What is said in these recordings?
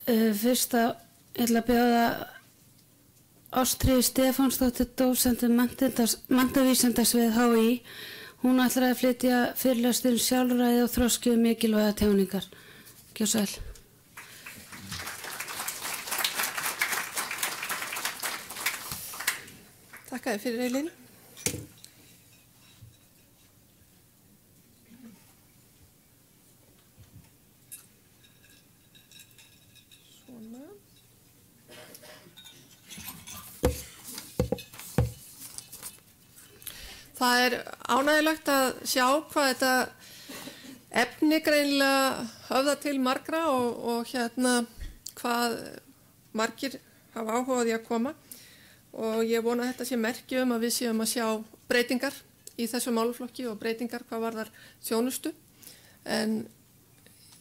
Fyrsta, ég ætla að bjóða Ástríði Stefánsdóttir, dósentur menntavísindasvið HÍ. Hún ætlar að flytja fyrirlestur um sjálfræði og þroski um mikilvæga tjáningar. Gjörðu sæl. Takk fyrir Elín. Það ánægjulegt að sjá hvað þetta efni greinilega höfða til margra og hvað margir hafa áhugaði að koma og ég vona að þetta sé merki að við séum að sjá breytingar í þessu málaflokki og breytingar hvað varðar þjónustu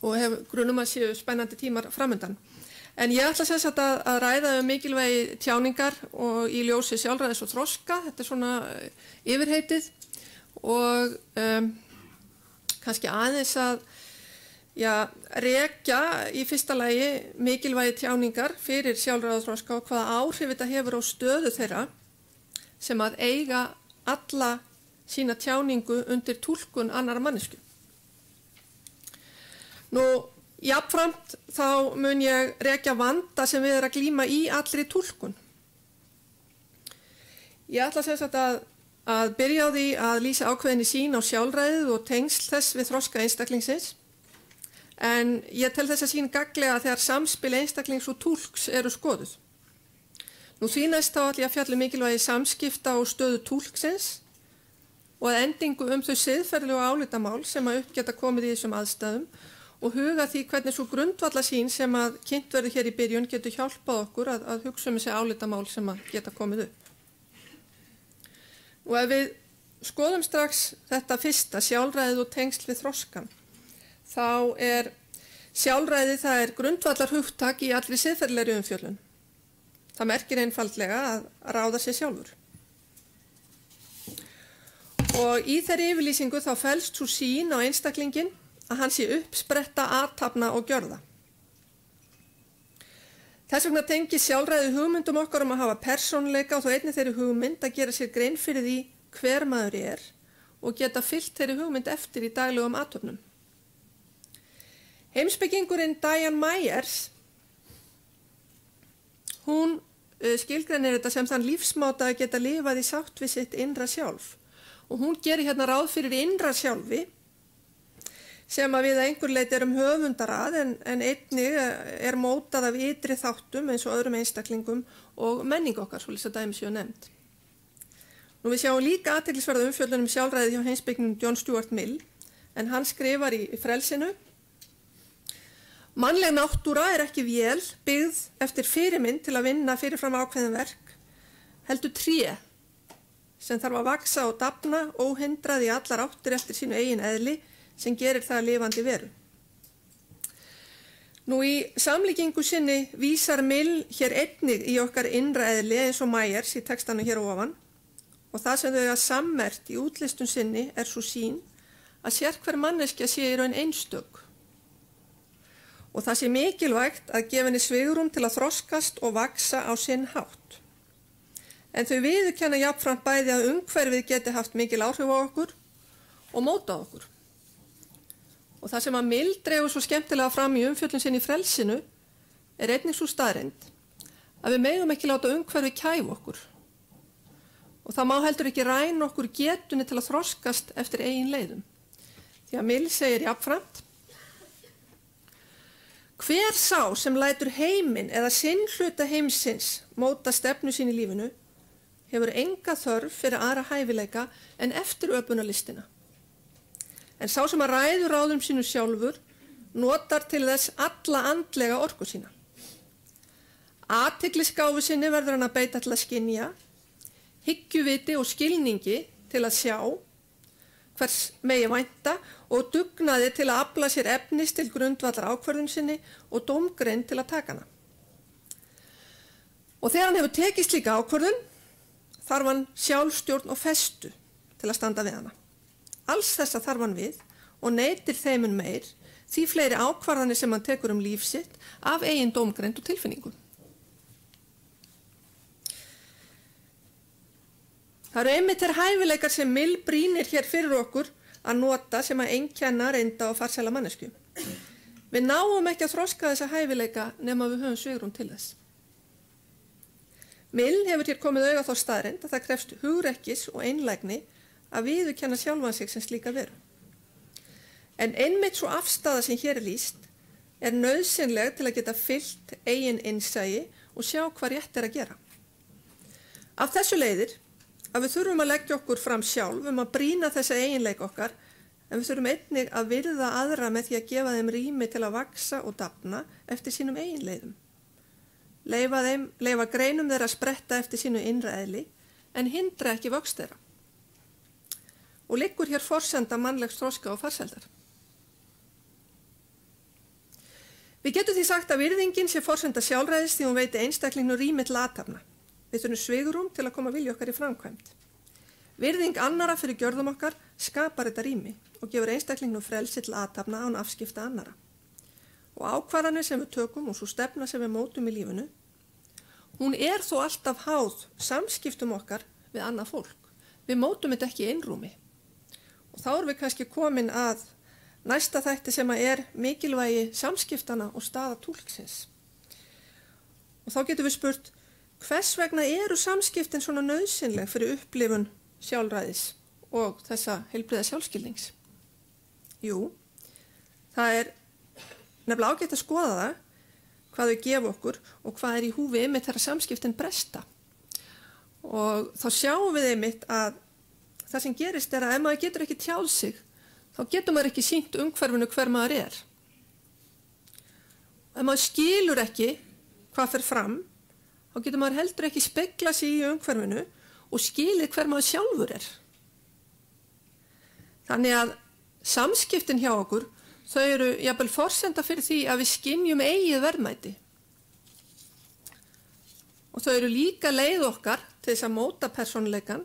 og hef grunum að séu spennandi tímar framundan. En ég ætla sem sagt að ræða mikilvægi tjáningar og í ljósi sjálfræðis og þroska, þetta svona yfirheitið og kannski aðeins að rekja í fyrsta lagi mikilvægi tjáningar fyrir sjálfræði og þroska og hvaða áhrif þetta hefur á stöðu þeirra sem að eiga alla sína tjáningu undir túlkun annarra manneskju. Jafnframt þá mun ég rekja vanda sem við að glíma í allri túlkun. Ég ætla sem sagt að byrja á því að lýsa ákveðinni sýn á sjálfræðið og tengsl þess við þroska einstaklingsins. En ég tel þessa sýn gagnlega þegar samspil einstaklings og túlks eru skoðuð. Því næst þá ætla ég að fjalla mikilvægi samskipta og stöðu túlksins og að endingu þau siðferðilegu álitamál sem að upp geta komið í þessum aðstæðum og huga því hvernig svo grundvallasýn sem að kynnt verður hér í byrjun getur hjálpað okkur að hugsa þessi álitamál sem að geta komið upp. Og ef við skoðum strax þetta fyrsta, sjálfræðið og tengsl við þroskan, þá sjálfræðið það grundvallar hugtak í allri siðferðilegri umfjöllun. Það merkir einfaldlega að ráða sér sjálfur. Og í þeirri yfirlýsingu þá felst svo sýn á einstaklingin að hann sé uppspretta athafna og gjörða. Þess vegna tengir sjálfræði hugmyndum okkar að hafa persónuleika og þó einnig þeirri hugmynd að gera sér grein fyrir því hver maður og geta fylgt þeirri hugmynd eftir í daglegum athöfnum. Heimspekingurinn Diane Myers, hún skilgreinir þetta sem þann lífsmáta að geta lifað í sátt við sitt innra sjálf og hún gerir hérna ráð fyrir innra sjálfi sem að við að einhver leyti erum höfundar að en einnig mótað af ytri þáttum eins og öðrum einstaklingum og menning okkar, svo lýsa dæmi séu nefnd. Við sjáum líka athyglisverða umfjöllun sjálfræði hjá heimspekingnum John Stuart Mill, en hann skrifar í Frelsinu: Mannleg náttúra ekki vél byggð eftir fyrirmynd til að vinna fyrirfram ákveðin verk, heldur tré sem þarf að vaksa og dafna óhindrað í allar áttir eftir sínu eigin eðli sem gerir það lifandi veru. Í samlíkingu sinni vísar Mill hér einnig í okkar innra eðli eins og Myers í textanu hér ofan og það sem þau eiga sammerkt í útlistun sinni svo sýn að sérhver manneskja sé í raun einstök og það sé mikilvægt að gefa henni svigrúm til að þroskast og vaksa á sinn hátt. En þau viðurkenna jafnframt bæði að umhverfið geti haft mikil áhrif á okkur og móta okkur. Og það sem að Mill dregur svo skemmtilega fram í umfjöllun sinni í Frelsinu einnig svo staðreynd að við megum ekki láta umhverfi kæfa okkur. Og það má heldur ekki ræna okkur getunni til að þroskast eftir eigin leiðum. Því að Mill segir jafnframt: Hver sá sem lætur heiminn eða sinn hluta heimsins móta stefnu sín í lífinu hefur enga þörf fyrir aðra hæfileika en eftiröpunarlistina. En sá sem að ræður ráðum sínu sjálfur notar til þess alla andlega orku sína. Athyglisgáfu sinni verður hann að beita til að skynja, hyggjuviti og skilningi til að sjá, hvers megi vænta og dugnaði til að afla sér efnis til grundvallar ákvörðun sinni og dómgreind til að taka hana. Og þegar hann hefur tekið slíka ákvörðun, þarf hann sjálfstjórn og festu til að standa við hana. Alls þessa þarf hann við og neytir þeim meir því fleiri ákvarðanir sem hann tekur líf sitt af eigin dómgreind og tilfinningu. Það eru einmitt þeir hæfileikar sem Mill brýnir hér fyrir okkur að nota sem að einkenna reynda og farsæla mannesku. Við náum ekki að þroska þessa hæfileika nema við höfum svigrúm til þess. Mill hefur hér komið auga þá staðreynd að það krefst hugrekkis og einlægni að viðurkenna sjálfan sig sem slíka veru. En einmitt svo afstaða sem hér lýst nauðsynleg til að geta fylgt eigin innsæi og sjá hvað rétt að gera. Af þessu leiðir að við þurfum að leggja okkur fram sjálf að brýna þessa eiginleik okkar, en við þurfum einnig að virða aðra með því að gefa þeim rými til að vaksa og dafna eftir sínum eiginleiðum. Leyfa greinum þeirra að spretta eftir sínu innra eðli, en hindra ekki vöxt þeirra. Og liggur hér forsenda mannlegs þroska og farsældar. Við getum því sagt að virðingin sé forsenda sjálfræðis því hún veiti einstaklingnum rými til athafna. Við þurfum svigrúm til að koma vilja okkar í framkvæmd. Virðing annara fyrir gjörðum okkar skapar þetta rými og gefur einstaklingnum frelsi til athafna án afskipta annara. Og ákvarðanir sem við tökum og svo stefna sem við mótum í lífinu, hún þó alltaf háð samskiptum okkar við annað fólk. Við mótum þetta ekki í einrúmi. Og þá erum við kannski komin að næsta þætti sem mikilvægi samskiptana og staða túlksins. Og þá getum við spurt, hvers vegna eru samskiptin svona nauðsynleg fyrir upplifun sjálfræðis og þessa heilbrigða sjálfskilnings? Jú, það nefnilega ágætt að skoða það, hvað þau gefa okkur og hvað í húfi einmitt þegar samskiptin bresta. Og þá sjáum við einmitt að það sem gerist að ef maður getur ekki tjáð sig, þá getur maður ekki sýnt umhverfinu hver maður Ef maður skilur ekki hvað fer fram, þá getur maður heldur ekki spegla sig í umhverfinu og skilið hver maður sjálfur Þannig að samskiptin hjá okkur, þau eru jafnvel forsenda fyrir því að við skynjum eigið verðmæti. Og þau eru líka leið okkar til þess að móta persónuleikann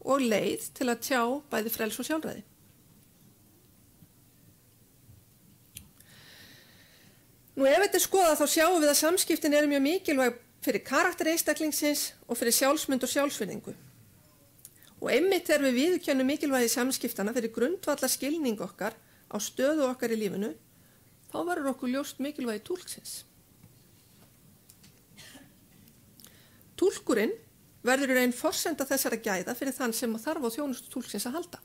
og leið til að tjá bæði frels og sjálfræði. Nú ef þetta skoðað þá sjáum við að samskiptin eru mjög mikilvæg fyrir karakter einstaklingsins og fyrir sjálfsmynd og sjálfsvirðingu. Og einmitt þegar við viðurkennum mikilvægi samskiptana fyrir grundvallar skilning okkar á stöðu okkar í lífinu, þá verður okkur ljóst mikilvægi túlksins. Túlkurinn verður í raun forsenda þessara gæða fyrir þann sem þarf á þjónustu túlksins að halda.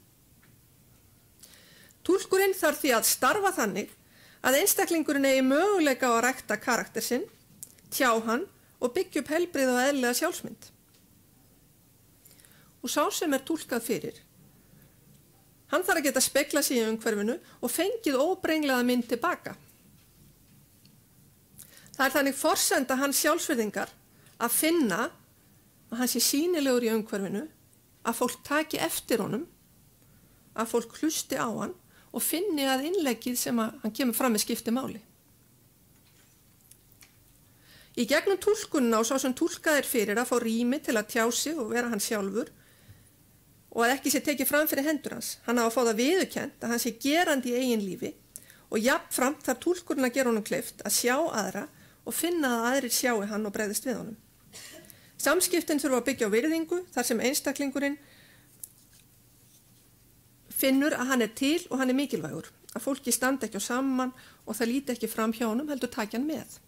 Túlkurinn þarf því að starfa þannig að einstaklingurinn eigi möguleika á að rækta karakter sinn, tjá hann og byggja upp heilbrigða og eðlilega sjálfsmynd. Og sá sem túlkað fyrir, hann þarf að geta spegla sig í umhverfinu og fengið óbrenglaða mynd tilbaka. Það þannig forsenda hans sjálfsvirðingar að finna að hann sé sýnilegur í umhverfinu, að fólk taki eftir honum, að fólk hlusti á hann og finni að innleggið sem hann kemur fram með skipti máli. Í gegnum túlkunina og sá sem túlkað fyrir að fá rými til að tjá sig og vera hann sjálfur og að ekki sé tekið fram fyrir hendur hans. Hann á að fá það viðurkennt að hann sé gerandi í eigin lífi og jafnframt þarf túlkurinn að gera honum kleift að sjá aðra og finna að aðrir sjái hann og bregðist við honum. Samskiptin þurfa að byggja á virðingu þar sem einstaklingurinn finnur að hann til og hann mikilvægur, að fólki standa ekki á saman og það líti ekki fram hjá honum, heldur taki hann með.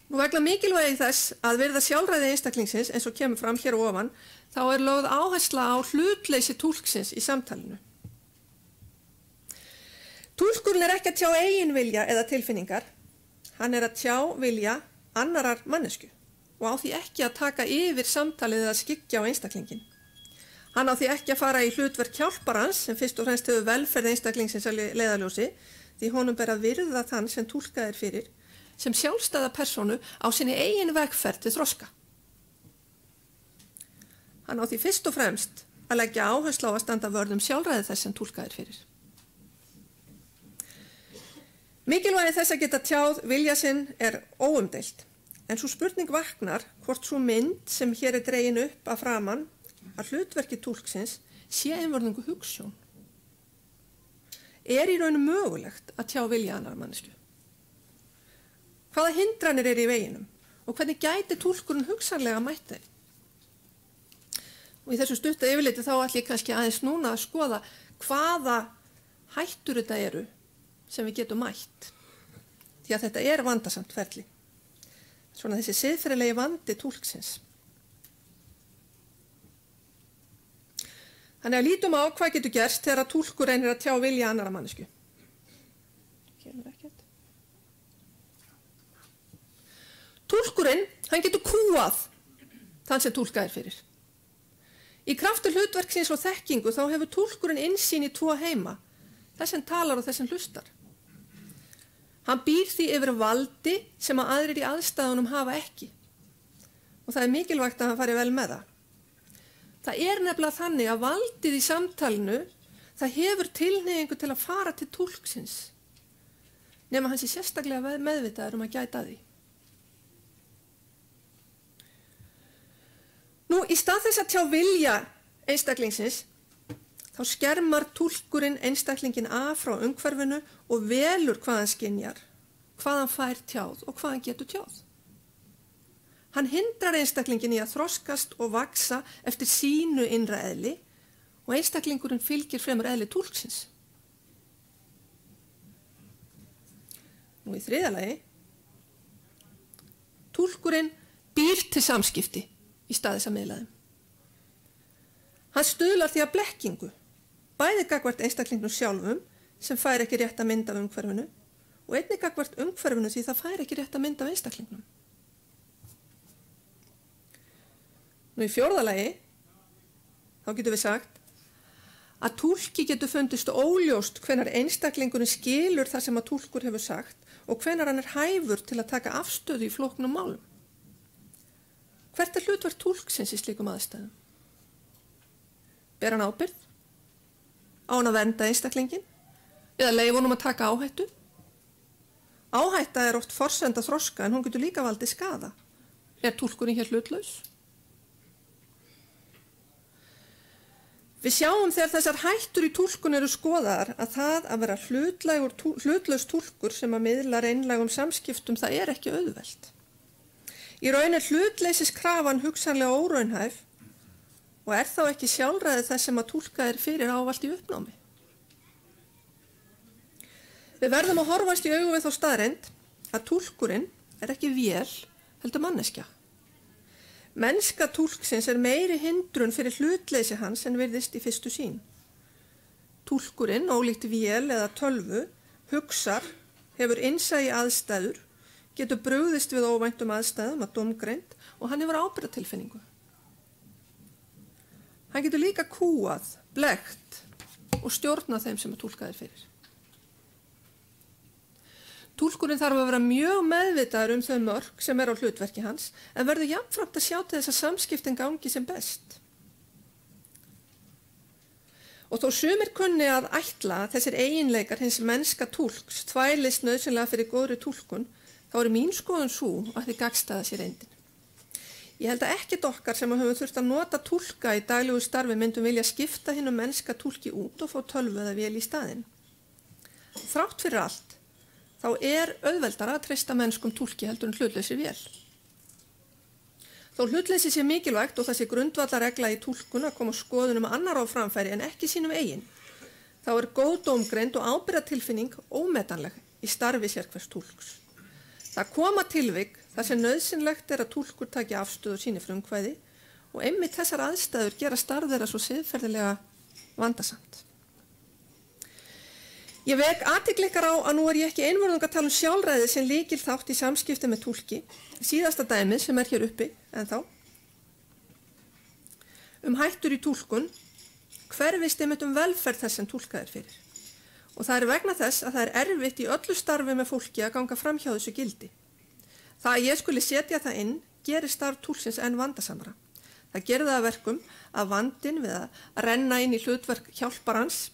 Nú vegna mikilvægi þess að virða sjálfræði einstaklingsins eins og kemur fram hér ofan, þá lögð áhersla á hlutleysi túlksins í samtalinu. Túlkurinn ekki að tjá eigin vilja eða tilfinningar, hann að tjá vilja annarar mannesku og á því ekki að taka yfir samtalið eða skyggja á einstaklingin. Hann á því ekki að fara í hlutverk hjálparans sem fyrst og fremst hefur velferð einstaklingsins að leiðarljósi, því honum ber að virða þann sem túlkað fyrir, sem sjálfstæða persónu á sinni eigin vegferð til þroska. Hann á því fyrst og fremst að leggja áherslu á að standa vörð sjálfræði þess sem túlkað fyrir. Mikilvægi þess að geta tjáð vilja sinn óumdeilt, en svo spurning vaknar hvort svo mynd sem hér dregin upp að framan að hlutverki túlksins sé einvörðungu hugsjón. er í raun mögulegt að tjá vilja annarrar manneskju? Hvaða hindranir eru í veginum og hvernig gæti túlkurinn hugsanlega mætt þeim? Og í þessu stutta yfirliti þá ætla ég kannski aðeins núna að skoða hvaða hættur þetta eru sem við getum mætt. Því að þetta er vandasamt ferli. Svona þessi siðferðilegi vandi túlksins. Þannig að lítum á hvað getur gerst þegar að túlkur reynir að tjá vilja annarrar manneskju. Túlkurinn, hann getur kúað þann sem túlkað er fyrir. Í krafti hlutverksins og þekkingu þá hefur túlkurinn innsýn í tvo heima, þess sem talar og þess sem hlustar. Hann býr því yfir valdi sem að aðrir í aðstæðunum hafa ekki. Og það er mikilvægt að hann fari vel með það. Það er nefnilega þannig að valdið í samtalinu, það hefur tilhneigingu til að fara til túlksins. Nema hann sé sérstaklega meðvitaður að gæta því. Nú, í stað þess að tjá vilja einstaklingsins, þá skermar túlkurinn einstaklingin af frá umhverfinu og velur hvað hann skynjar, hvað hann fær tjáð og hvað hann getur tjáð. Hann hindrar einstaklingin í að þroskast og vaksa eftir sínu innra eðli og einstaklingurinn fylgir fremur eðli túlksins. Nú í þriðja lagi, túlkurinn býr til samskipti í stað þess að miðla þeim. Hann stuðlar því að blekkingu, bæði gagnvart einstaklingnum sjálfum sem fær ekki rétt að mynd af umhverfinu og einnig gagnvart umhverfinu því það fær ekki rétt að mynd af einstaklingnum. Nú í fjórða lagi, þá getum við sagt að túlki getur fundist óljóst hvenær einstaklingurinn skilur það sem að túlkur hefur sagt og hvenær hann er hæfur til að taka afstöðu í flóknum málum. Hvert er hlutverk túlksins í slíkum aðstæðum? Ber hann ábyrgð? Á hann að vernda einstaklingin? Eða leyfa honum að taka áhættu? Áhætta er oft forsenda þroska en hún getur líka valdið skaða. Er túlkurinn hér hlutlaus? Við sjáum þegar þessar hættur í túlkun eru skoðaðar að það að vera hlutlaus túlkur sem að miðla einlægum samskiptum það er ekki auðvelt. Í raun er hlutleysiskrafan hugsanlega óraunhæf og er þá ekki sjálfræði þess sem að túlka er fyrir ávallt í uppnámi. Við verðum að horfast í augu við þá staðreynd að túlkurinn er ekki vél, heldur manneskja. Mennska túlksins er meiri hindrun fyrir hlutleysi hans en virðist í fyrstu sýn. Túlkurinn, ólíkt vél eða tölvu, hugsar, hefur innsæi aðstæður, getur brugðist við óvæntum aðstæðum að dómgreind og hann hefur ábyrgðartilfinningu. Hann getur líka kúað, blekkt og stjórnað þeim sem að túlkað er fyrir. Túlkurinn þarf að vera mjög meðvitaður þau mörk sem er á hlutverki hans en verður jafnframt að sjá til þess að samskiptin gangi sem best. Og þó sumir kunni að ætla að þessir eiginleikar hins mennska túlks þvælist nauðsynlega fyrir góðri túlkun, þá er mín skoðun sú að þið gagnstæða sér reyndin. Ég held að ekkert okkar sem höfum þurft að nota túlka í daglegu starfi myndum vilja skipta hinum mennska túlki út og fá tölvu eða vél í staðinn. Þrátt fyrir allt, þá er auðveldara að treysta mennskum túlki heldur en hlutleysir vél. Þó hlutleysi sé mikilvægt og það sé grundvallarregla í túlkun að koma skoðunum annar á framfæri en ekki sínum eigin, þá er góð dómgreind og ábyrgðartilfinning ómetanleg í starfi sérhvers túlks. Það koma tilvik þar sem nauðsynlegt er að túlkur taki afstöðu síni frumkvæði og einmitt þessar aðstæður gera starf þeirra svo siðferðilega vandasamt. Ég vek athygli ykkar á að nú er ég ekki einvörðung að tala sjálfræði sem lykil þátt í samskipti með túlki, síðasta dæmið sem er hér uppi ennþá. Hættur í túlkun hverfist einmitt velferð þess sem túlkað er fyrir. Og það er vegna þess að það er erfitt í öllu starfi með fólki að ganga fram hjá þessu gildi. Það að ég skuli setja það inn gerir starf túlksins enn vandasamra. Það gerir það að verkum að vandinn við að renna inn í hlutverk hjálparans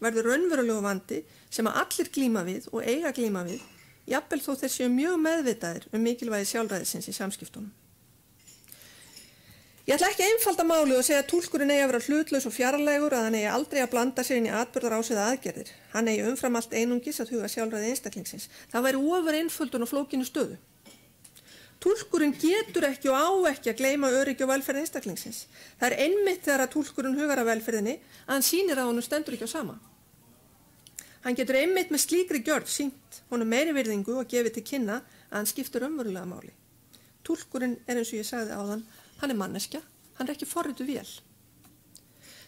verður raunverulegu vandi sem að allir glíma við og eiga glíma við, jafnvel þó þeir séu mjög meðvitaðir mikilvægi sjálfræðisins í samskiptunum. Ég ætla ekki að einfalda málið og segja að túlkurinn eigi að vera hlutlaus og fjarlægur, að hann eigi aldrei að blanda sér inn í atburðarás eða aðgerðir. Hann eigi umfram allt einungis að huga sjálfræði einstaklingsins. Það væri ofur einföldun og flókinu stöðu. Túlkurinn getur ekki og á ekki að gleyma öryggi og velferð einstaklingsins. Það er einmitt þegar að túlkurinn hugar að velferðinni að hann sýnir að honum stendur ekki á sama. Hann getur einmitt með slíkri gjörð sýnt honum meiri virðingu og gefið til kynna að hann skiptir raunverulega máli. Túlkurinn er eins og ég sagði áðan, hann er manneskja, hann er ekki forrituð vél.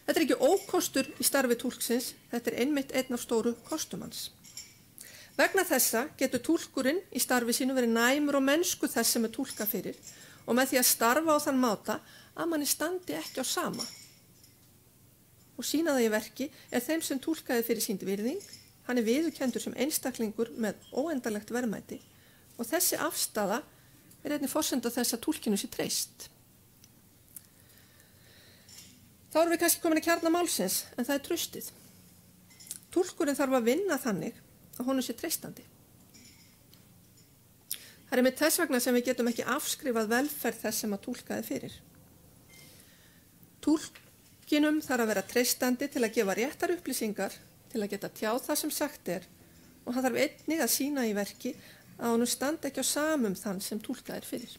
Þetta er ekki ókostur í starfi túlksins, þetta er einmitt einn af stóru kostum hans. Vegna þessa getur túlkurinn í starfi sínu verið næmur og mennsku þess sem er túlkað fyrir og með því að starfa á þann máta að manni standi ekki á sama. Og sýna það í verki er þeim sem túlkaði fyrir sýnd virðing, hann er viðurkenndur sem einstaklingur með óendanlegt verðmæti og þessi afstaða er einnig forsenda þess að túlkinu sé treyst. Þá erum við kannski komin í kjarna málsins, en það er traustið. Túlkurinn þarf að vinna þannig að honum sé treystandi. Það er með þess vegna sem við getum ekki afskrifað velferð þess sem að túlkaði fyrir. Túlkinum þarf að vera treystandi til að gefa réttar upplýsingar, til að geta tjáð það sem sagt er og hann þarf einnig að sýna í verki að honum standi ekki á samum þann sem túlkað er fyrir.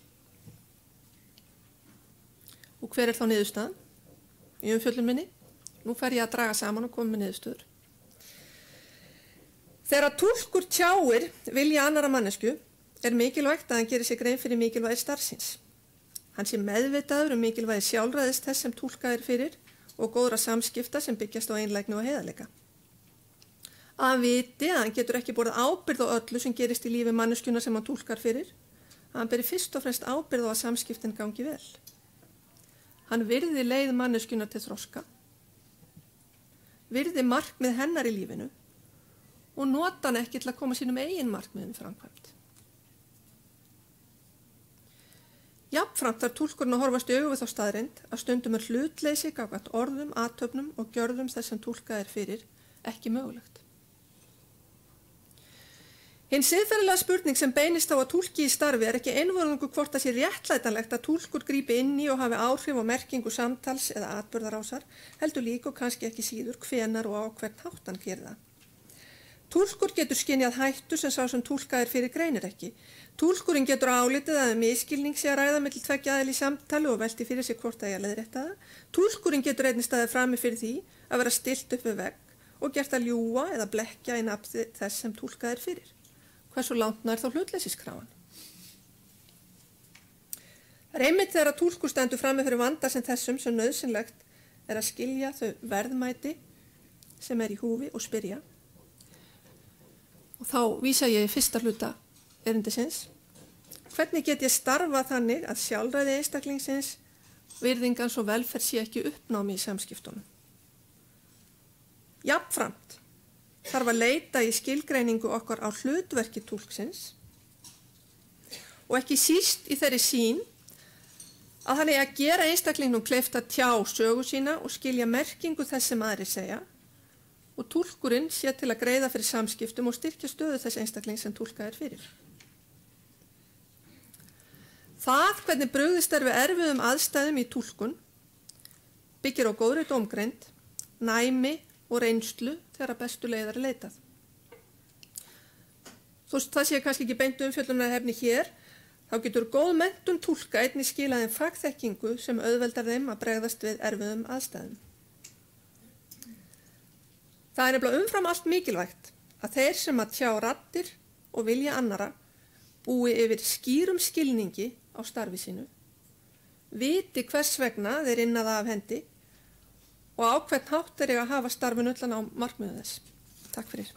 Og hver er þá niðurstaðan? Í umfjöllun minni, nú fer ég að draga saman og koma með niðurstöður. Þegar túlkur tjáir vilja annarra mannesku er mikilvægt að hann gerir sér grein fyrir mikilvægi starfsins. Hann sé meðvitaður mikilvægi sjálfræðis þess sem túlkað er fyrir og góðra samskipta sem byggjast á einlægni og heiðarleika. Að hann viti að hann getur ekki borið ábyrgð á öllu sem gerist í lífi manneskjuna sem hann túlkar fyrir, að hann beri fyrst og fremst ábyrgð á að samskiptin gangi vel. Hann virði leið manneskjuna til þroska, virði markmið hennar í lífinu og nota hann ekki til að koma sínum eigin markmiðum framkvæmt. Jafnframt þarf túlkurinn að horfast í augu við þá staðreynd að stundum er hlutleysi gagnvart orðum, athöfnum og gjörðum þess sem túlkað er fyrir ekki mögulegt. Hinn siðferðilega spurning sem beinist á að túlki í starfi er ekki einvörðungu hvort það sé réttlætanlegt að túlkur grípi inn í og hafi áhrif á merkingu samtals eða atburðarásar, heldur líka og kannski ekki síður hvenar og á hvern hátt hann gerir það. Túlkur getur skynjað hættu sem sá sem túlkað er fyrir greinir ekki. Túlkurinn getur álitið að misskilning sé að ræða milli tveggja aðila í samtali og velti fyrir sig hvort það eigi að leiðrétta það. Túlkurinn getur einnig staðið frammi fyrir því að vera stillt upp við vegg og gert að ljúga eða blekkja í nafni þess sem túlkað er fyrir. Hversu langt nær þá hlutleysiskrafan? Það er einmitt þegar að túlkur stendur frammi fyrir vanda sem þessum sem nauðsynlegt er að skilja þau verðmæti sem er í húfi og spyrja. Og þá vísa ég í fyrsta hluta erindisins. Hvernig get ég starfað þannig að sjálfræði einstaklingsins, virðingans og velferð sé ekki uppnámi í samskiptunum? Jafnframt þarf að leita í skilgreiningu okkar á hlutverki túlksins og ekki síst í þeirri sýn að hann eigi að gera einstaklingnum kleift að tjá sögu sína og skilja merkingu þess sem aðrir segja og túlkurinn sé til að greiða fyrir samskiptum og styrkja stöðu þess einstakling sem túlkað er fyrir. Það hvernig brugðist er við erfiðum aðstæðum í túlkun byggir á góðri dómgreind, næmi og reynslu þegar að bestu leiðar er leitað. Þótt það sé kannski ekki beint umfjöllunarefni hér, þá getur góð menntun túlka einnig skilaði fagþekkingu sem auðveldar þeim að bregðast við erfiðum aðstæðum. Það er nefnilega umfram allt mikilvægt að þeir sem að tjá raddir og vilja annara búi yfir skýrum skilningi á starfi sínu, viti hvers vegna þeir inna það af hendi og á hvern hátt þeir eiga að hafa starfinu allan á markmiðum þess. Takk fyrir.